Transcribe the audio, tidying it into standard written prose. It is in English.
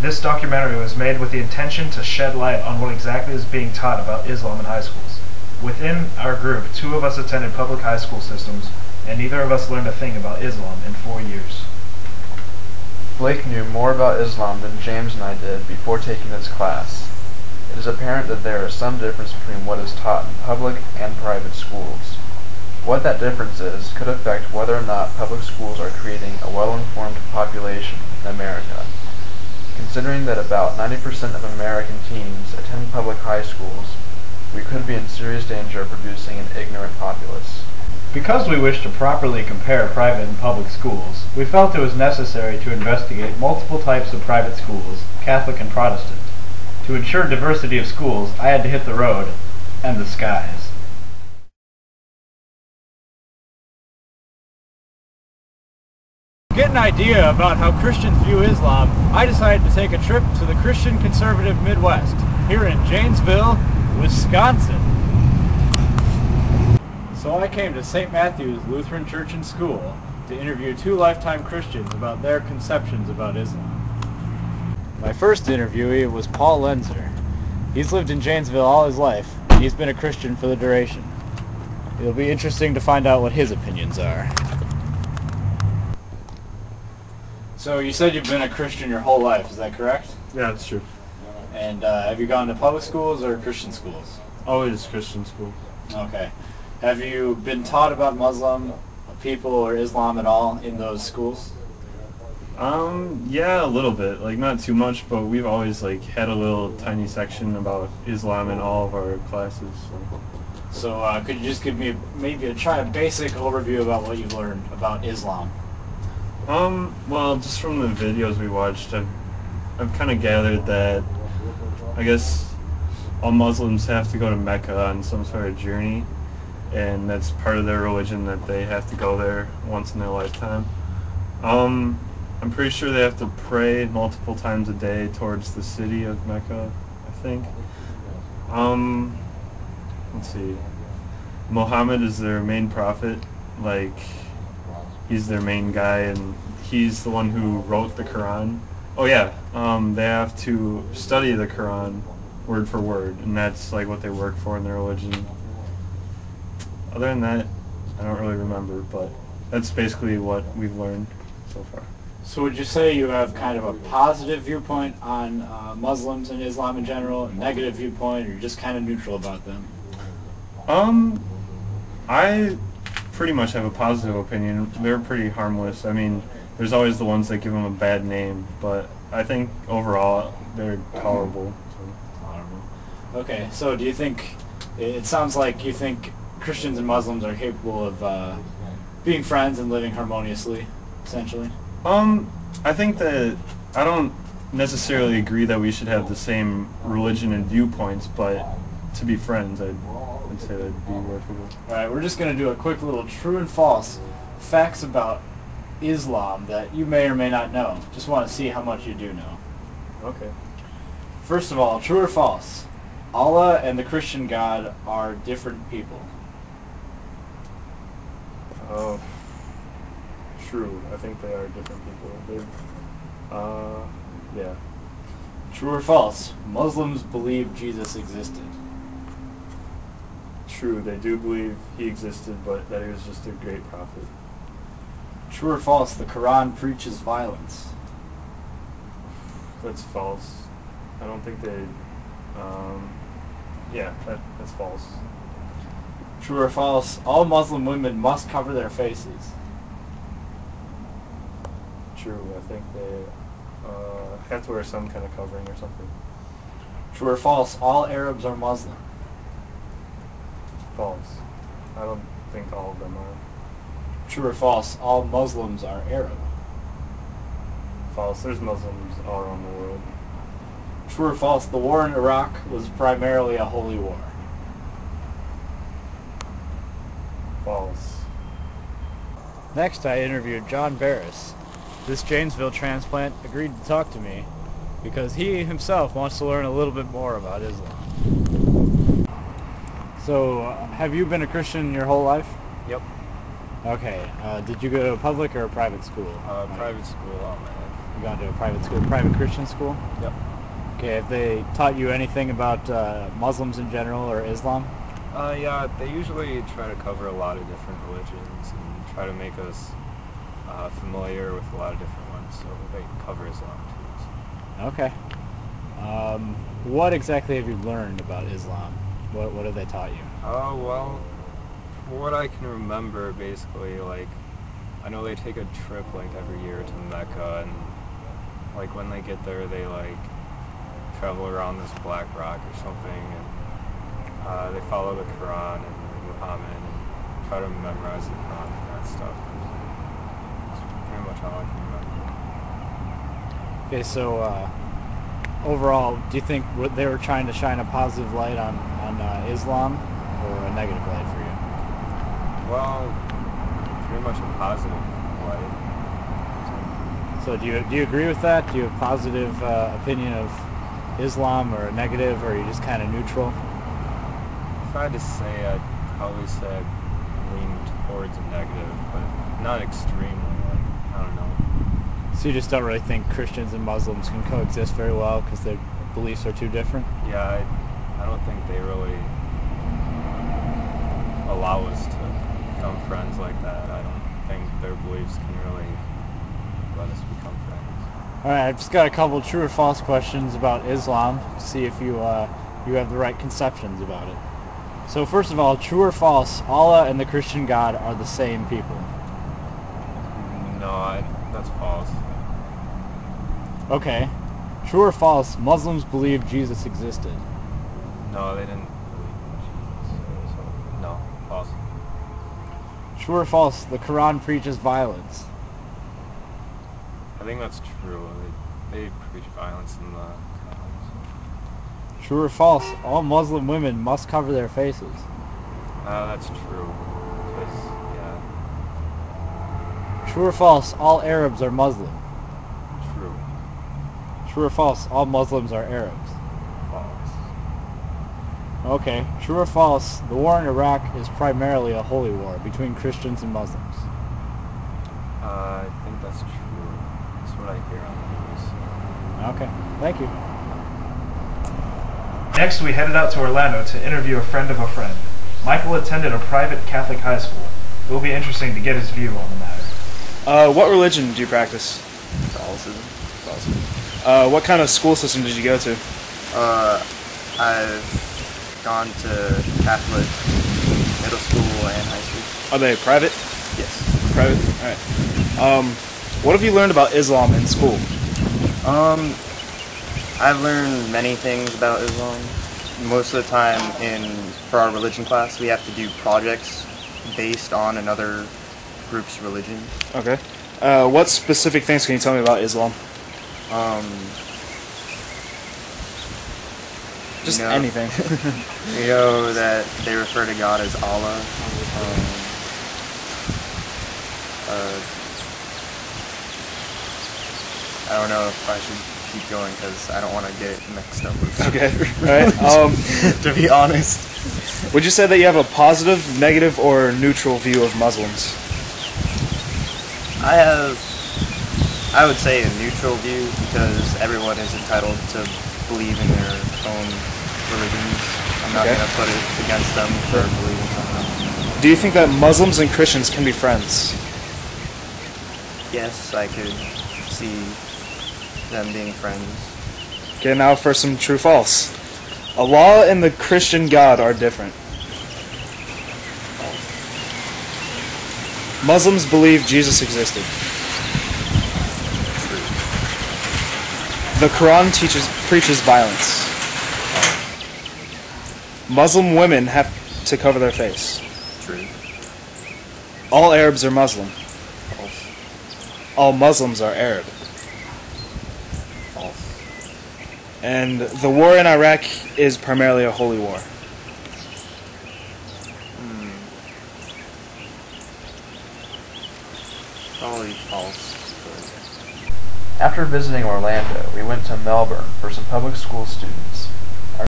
This documentary was made with the intention to shed light on what exactly is being taught about Islam in high schools. Within our group, 2 of us attended public high school systems, and neither of us learned a thing about Islam in 4 years. Blake knew more about Islam than James and I did before taking this class. It is apparent that there is some difference between what is taught in public and private schools. What that difference is could affect whether or not public schools are creating a well-informed population in America. Considering that about 90% of American teens attend public high schools, we could be in serious danger of producing an ignorant populace. Because we wish to properly compare private and public schools, we felt it was necessary to investigate multiple types of private schools, Catholic and Protestant. To ensure diversity of schools, I had to hit the road and the skies. To get an idea about how Christians view Islam, I decided to take a trip to the Christian conservative Midwest, here in Janesville, Wisconsin. So I came to St. Matthew's Lutheran Church and School to interview 2 lifetime Christians about their conceptions about Islam. My first interviewee was Paul Lenzer. He's lived in Janesville all his life, and he's been a Christian for the duration. It'll be interesting to find out what his opinions are. So you said you've been a Christian your whole life, is that correct? Yeah, that's true. And have you gone to public schools or Christian schools? Always Christian school. Okay. Have you been taught about Muslim people or Islam at all in those schools? Yeah, a little bit. Like, not too much, but we've always, like, had a little tiny section about Islam in all of our classes. So could you just give me maybe try a basic overview about what you've learned about Islam? Well, just from the videos we watched, I've kind of gathered that, I guess, all Muslims have to go to Mecca on some sort of journey, and that's part of their religion, that they have to go there once in their lifetime. I'm pretty sure they have to pray multiple times a day towards the city of Mecca, I think. Let's see. Muhammad is their main prophet, like, he's their main guy, and he's the one who wrote the Quran. Oh yeah, they have to study the Quran word for word, and that's like what they work for in their religion. Other than that, I don't really remember, but that's basically what we've learned so far. So would you say you have kind of a positive viewpoint on Muslims and Islam in general, a negative viewpoint, or you're just kind of neutral about them? I pretty much have a positive opinion. They're pretty harmless. I mean, there's always the ones that give them a bad name, but I think overall they're tolerable. So. Okay, so do you think, it sounds like you think Christians and Muslims are capable of being friends and living harmoniously, essentially? I think that I don't necessarily agree that we should have the same religion and viewpoints, but to be friends, I'd say that'd be workable. Alright, we're just going to do a quick little true and false facts about Islam that you may or may not know. Just want to see how much you do know. Okay. First of all, true or false? Allah and the Christian God are different people. True. I think they are different people. Yeah. True or false? Muslims believe Jesus existed. True. They do believe he existed, but that he was just a great prophet. True or false? The Quran preaches violence. That's false. I don't think they... yeah, that's false. True or false? All Muslim women must cover their faces. True. I think they have to wear some kind of covering or something. True or false? All Arabs are Muslim. False. I don't think all of them are. True or false? All Muslims are Arab. False. There's Muslims all around the world. True or false? The war in Iraq was primarily a holy war. False. Next, I interviewed John Barris. This Janesville transplant agreed to talk to me because he himself wants to learn a little bit more about Islam. So, have you been a Christian your whole life? Yep. Okay. Did you go to a public or a private school? Private school all my life. You gone to a private school, private Christian school? Yep. Okay, have they taught you anything about Muslims in general or Islam? Yeah, they usually try to cover a lot of different religions and try to make us familiar with a lot of different ones, so they cover Islam too. So. Okay. What exactly have you learned about Islam? What have they taught you? Oh, well, from what I can remember, basically, like, I know they take a trip, like, every year to Mecca, and, like, when they get there, they, like, travel around this black rock or something, and they follow the Quran and Muhammad and try to memorize the Quran and that stuff. That's pretty much all I can remember. Okay, so overall, do you think they were trying to shine a positive light on Islam or a negative light for you? Well, pretty much a positive light. So do you agree with that? Do you have a positive opinion of Islam or a negative, or are you just kind of neutral? If I had to say, I'd probably say I lean towards a negative, but not extremely, like, I don't know. So you just don't really think Christians and Muslims can coexist very well because their beliefs are too different? Yeah, I don't think they really allow us to become friends like that. I don't think their beliefs can really let us become friends. Alright, I've just got a couple true or false questions about Islam to see if you have the right conceptions about it. So first of all, true or false, Allah and the Christian God are the same people? No, that's false. Okay. True or false, Muslims believe Jesus existed? No, they didn't believe in Jesus. So, no, false. True or false, the Quran preaches violence? I think that's true. They preach violence in the Quran. True or false, all Muslim women must cover their faces? That's true. 'Cause, yeah, True or false, all Arabs are Muslim? true. True or false, all Muslims are Arabs? False. Okay. True or false, the war in Iraq is primarily a holy war between Christians and Muslims? I think that's true. That's what I hear on the news. Okay. Thank you. Next, we headed out to Orlando to interview a friend of a friend. Michael attended a private Catholic high school. It will be interesting to get his view on the matter. What religion do you practice? Catholicism. What kind of school system did you go to? I've gone to Catholic middle school and high school. Are they private? Yes. Private? Alright. What have you learned about Islam in school? I've learned many things about Islam. Most of the time for our religion class, we have to do projects based on another group's religion. Okay. What specific things can you tell me about Islam? Just anything. You know that they refer to God as Allah. I don't know if I should keep going because I don't want to get mixed up with Okay. Alright. to be honest. Would you say that you have a positive, negative, or neutral view of Muslims? I would say a neutral view because everyone is entitled to believe in their own religions. I'm not going to put it against them for believing something. Do you think that Muslims and Christians can be friends? Yes, I could see them being friends. Okay, now for some true-false. Allah and the Christian God are different. Muslims believe Jesus existed. The Quran preaches violence. Muslim women have to cover their face. True. All Arabs are Muslim. False. All Muslims are Arab. False. And the war in Iraq is primarily a holy war. Probably false. After visiting Orlando, we went to Melbourne for some public school students.